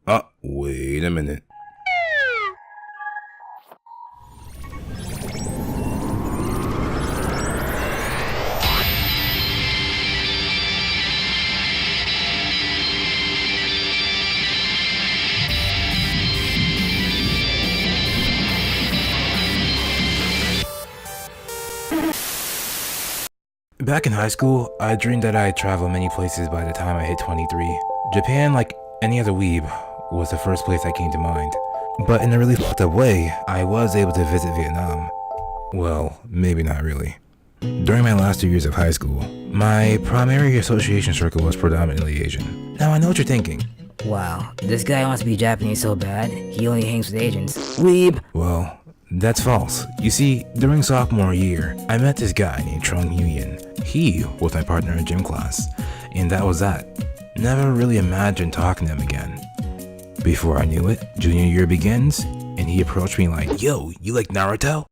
Wait a minute. Back in high school, I dreamed that I'd travel many places by the time I hit 23. Japan, like any other weeb, was the first place that came to mind. But in a really fucked up way, I was able to visit Vietnam. Well, maybe not really. During my last 2 years of high school, my primary association circle was predominantly Asian. Now I know what you're thinking. Wow, this guy wants to be Japanese so bad, he only hangs with Asians. Weeb! Well, that's false. You see, during sophomore year, I met this guy named Trung Hyun. He was my partner in gym class, and that was that. Never really imagined talking to him again. Before I knew it, junior year begins, and he approached me like, "Yo, you like Naruto?"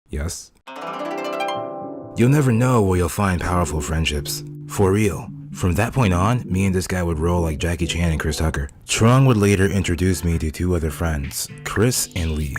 Yes. You'll never know where you'll find powerful friendships. For real. From that point on, me and this guy would roll like Jackie Chan and Chris Tucker. Trung would later introduce me to two other friends, Chris and Lee.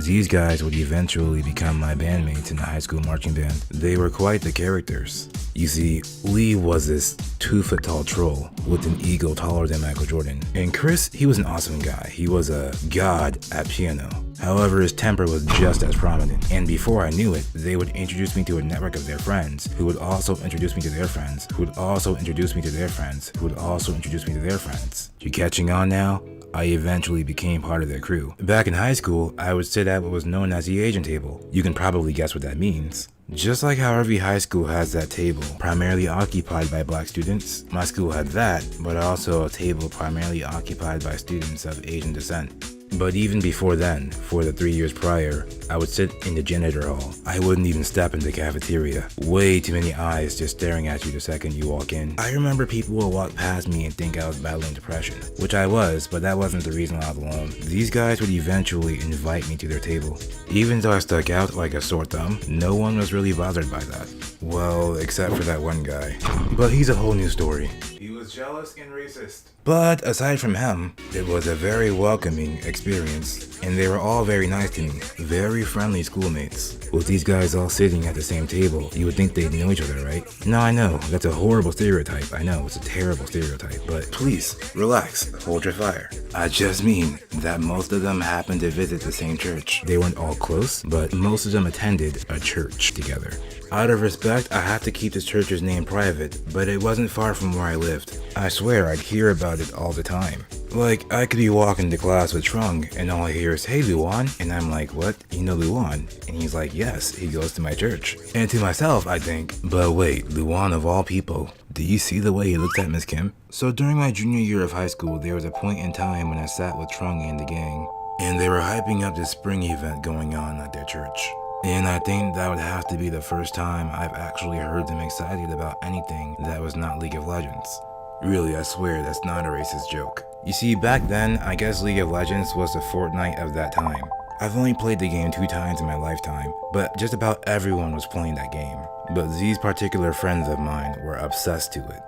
These guys would eventually become my bandmates in the high school marching band. They were quite the characters. You see, Lee was this 2-foot tall troll with an ego taller than Michael Jordan. And Chris, he was an awesome guy. He was a god at piano. However, his temper was just as prominent. And before I knew it, they would introduce me to a network of their friends, who would also introduce me to their friends, who would also introduce me to their friends, who would also introduce me to their friends. You catching on now? I eventually became part of their crew. Back in high school, I would sit at what was known as the Asian table. You can probably guess what that means. Just like how every high school has that table, primarily occupied by black students, my school had that, but also a table primarily occupied by students of Asian descent. But even before then, for the 3 years prior, I would sit in the janitor hall. I wouldn't even step in the cafeteria. Way too many eyes just staring at you the second you walk in. I remember people would walk past me and think I was battling depression, which I was, but that wasn't the reason I was alone. These guys would eventually invite me to their table. Even though I stuck out like a sore thumb, no one was really bothered by that. Well, except for that one guy. But he's a whole new story. He was jealous and racist. But aside from him, it was a very welcoming experience, and they were all very nice to me. Very friendly schoolmates. With these guys all sitting at the same table, you would think they'd know each other, right? Now I know, that's a horrible stereotype. I know, it's a terrible stereotype, but please, relax, hold your fire. I just mean that most of them happened to visit the same church. They weren't all close, but most of them attended a church together. Out of respect, I had to keep this church's name private, but it wasn't far from where I lived. I swear I'd hear about it all the time. Like, I could be walking to class with Trung, and all I hear is, "Hey, Luan," and I'm like, "What? You know Luan?" And he's like, "Yes, he goes to my church." And to myself, I think, but wait, Luan of all people, do you see the way he looked at Miss Kim? So during my junior year of high school, there was a point in time when I sat with Trung and the gang, and they were hyping up this spring event going on at their church. And I think that would have to be the first time I've actually heard them excited about anything that was not League of Legends. Really, I swear that's not a racist joke. You see, back then, I guess League of Legends was the Fortnite of that time. I've only played the game 2 times in my lifetime, but just about everyone was playing that game. But these particular friends of mine were obsessed to it.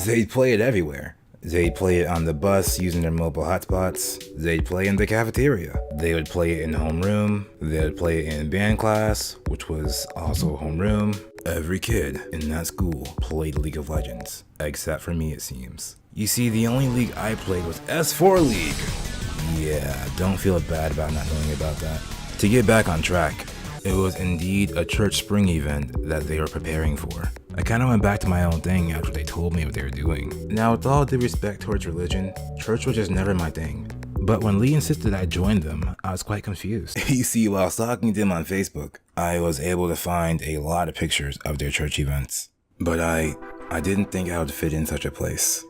They'd play it everywhere. They'd play it on the bus using their mobile hotspots. They'd play in the cafeteria. They would play it in homeroom. They would play it in band class, which was also homeroom. Every kid in that school played League of Legends, except for me, it seems. You see, the only league I played was S4 League. Yeah, don't feel bad about not knowing about that. To get back on track, it was indeed a church spring event that they were preparing for. I kind of went back to my own thing after they told me what they were doing. Now, with all due respect towards religion, church was just never my thing. But when Lee insisted I join them, I was quite confused. You see, while stalking them on Facebook, I was able to find a lot of pictures of their church events. But I didn't think I would fit in such a place.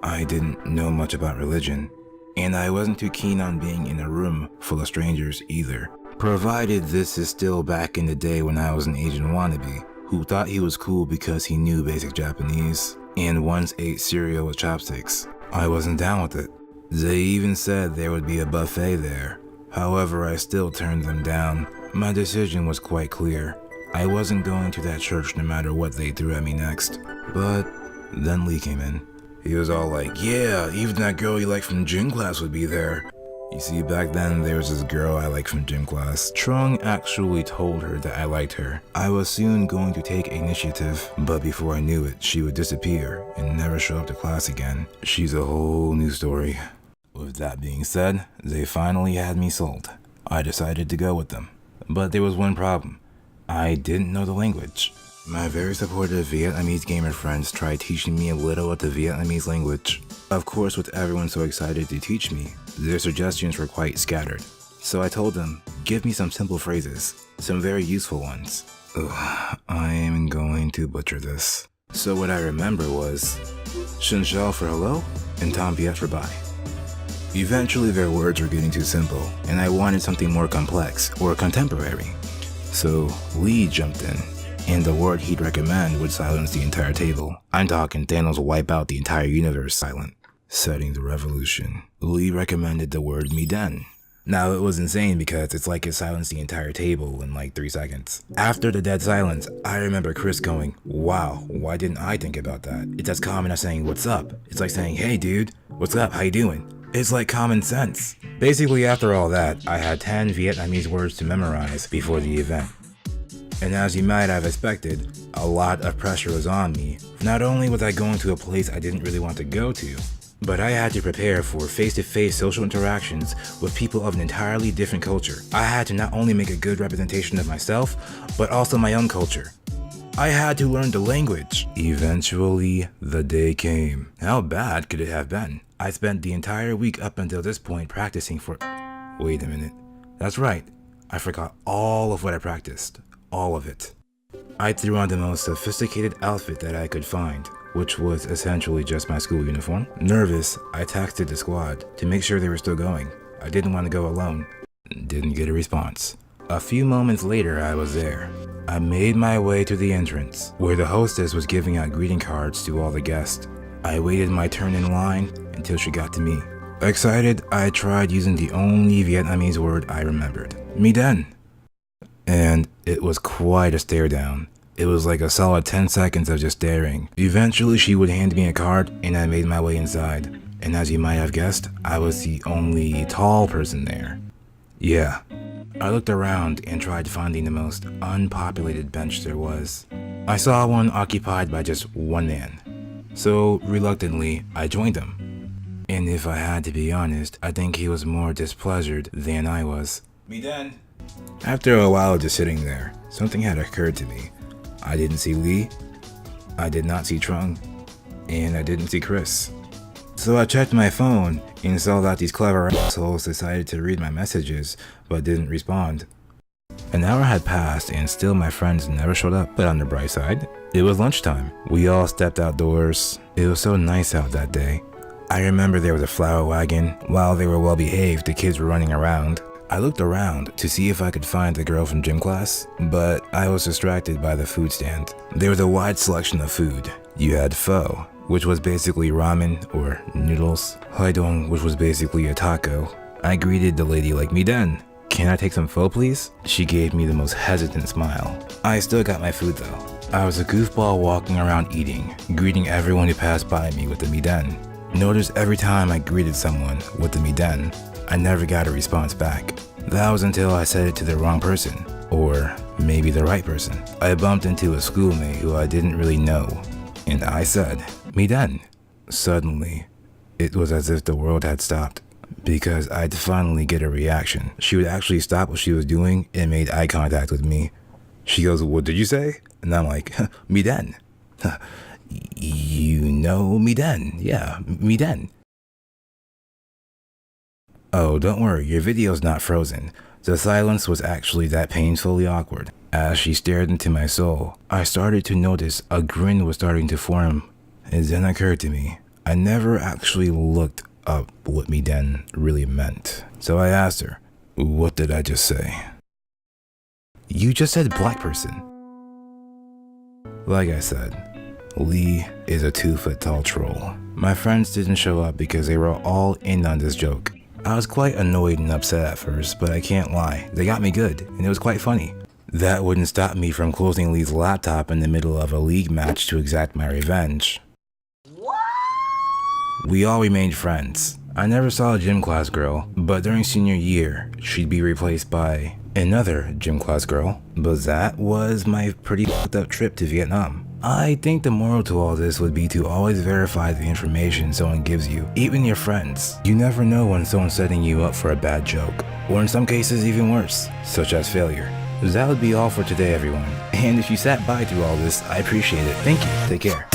I didn't know much about religion, and I wasn't too keen on being in a room full of strangers either. Provided this is still back in the day when I was an Asian wannabe, who thought he was cool because he knew basic Japanese, and once ate cereal with chopsticks. I wasn't down with it. They even said there would be a buffet there. However, I still turned them down. My decision was quite clear. I wasn't going to that church no matter what they threw at me next. But Then Lee came in. He was all like, yeah, even that girl you like from gym class would be there. You see, back then, there was this girl I liked from gym class. Trung actually told her that I liked her. I was soon going to take initiative, but before I knew it, she would disappear and never show up to class again. She's a whole new story. With that being said, they finally had me sold. I decided to go with them. But there was one problem. I didn't know the language. My very supportive Vietnamese gamer friends tried teaching me a little of the Vietnamese language. Of course, with everyone so excited to teach me, their suggestions were quite scattered. So I told them, give me some simple phrases, some very useful ones. Ugh, I am going to butcher this. So what I remember was, Shin Xiao for hello, and Tom Viet for bye. Eventually their words were getting too simple, and I wanted something more complex or contemporary. So Lee jumped in, and the word he'd recommend would silence the entire table. I'm talking Thanos wipe out the entire universe silent, setting the revolution. Lee recommended the word Miden. Now it was insane because it's like it silenced the entire table in like 3 seconds. After the dead silence, I remember Chris going, wow, why didn't I think about that? It's as common as saying what's up. It's like saying, hey dude, what's up, how you doing? It's like common sense. Basically after all that, I had 10 Vietnamese words to memorize before the event. And as you might have expected, a lot of pressure was on me. Not only was I going to a place I didn't really want to go to, but I had to prepare for face-to-face social interactions with people of an entirely different culture. I had to not only make a good representation of myself, but also my own culture. I had to learn the language. Eventually, the day came. How bad could it have been? I spent the entire week up until this point practicing for... Wait a minute. That's right. I forgot all of what I practiced. All of it. I threw on the most sophisticated outfit that I could find, which was essentially just my school uniform. Nervous, I texted the squad to make sure they were still going. I didn't want to go alone. Didn't get a response. A few moments later, I was there. I made my way to the entrance, where the hostess was giving out greeting cards to all the guests. I waited my turn in line until she got to me. Excited, I tried using the only Vietnamese word I remembered, Miden. And it was quite a stare down. It was like a solid 10 seconds of just staring. Eventually she would hand me a card and I made my way inside. And as you might have guessed, I was the only tall person there. Yeah. I looked around and tried finding the most unpopulated bench there was. I saw one occupied by just one man. So reluctantly, I joined him. And if I had to be honest, I think he was more displeasured than I was. Miden. After a while of just sitting there, something had occurred to me. I didn't see Lee, I did not see Trung, and I didn't see Chris. So I checked my phone and saw that these clever assholes decided to read my messages but didn't respond. An hour had passed and still my friends never showed up, but on the bright side, it was lunchtime. We all stepped outdoors. It was so nice out that day. I remember there was a flower wagon. While they were well behaved, the kids were running around. I looked around to see if I could find the girl from gym class, but I was distracted by the food stand. There was a wide selection of food. You had pho, which was basically ramen or noodles. Haidong, which was basically a taco. I greeted the lady like Miden. Can I take some pho please? She gave me the most hesitant smile. I still got my food though. I was a goofball walking around eating, greeting everyone who passed by me with the Miden. Notice every time I greeted someone with the Miden, I never got a response back. That was until I said it to the wrong person, or maybe the right person. I bumped into a schoolmate who I didn't really know, and I said, Miden. Suddenly, it was as if the world had stopped, because I'd finally get a reaction. She would actually stop what she was doing and made eye contact with me. She goes, what did you say? And I'm like, Miden. You know Miden, yeah, Miden. Oh, don't worry, your video's not frozen. The silence was actually that painfully awkward. As she stared into my soul, I started to notice a grin was starting to form. It then occurred to me, I never actually looked up what Miden really meant. So I asked her, what did I just say? You just said black person. Like I said, Lee is a 2-foot-tall troll. My friends didn't show up because they were all in on this joke. I was quite annoyed and upset at first, but I can't lie, they got me good, and it was quite funny. That wouldn't stop me from closing Lee's laptop in the middle of a league match to exact my revenge. We all remained friends. I never saw a gym class girl, but during senior year, she'd be replaced by another gym class girl. But that was my pretty fucked up trip to Vietnam. I think the moral to all this would be to always verify the information someone gives you, even your friends. You never know when someone's setting you up for a bad joke, or in some cases even worse, such as failure. That would be all for today, everyone. And if you sat by through all this, I appreciate it. Thank you. Take care.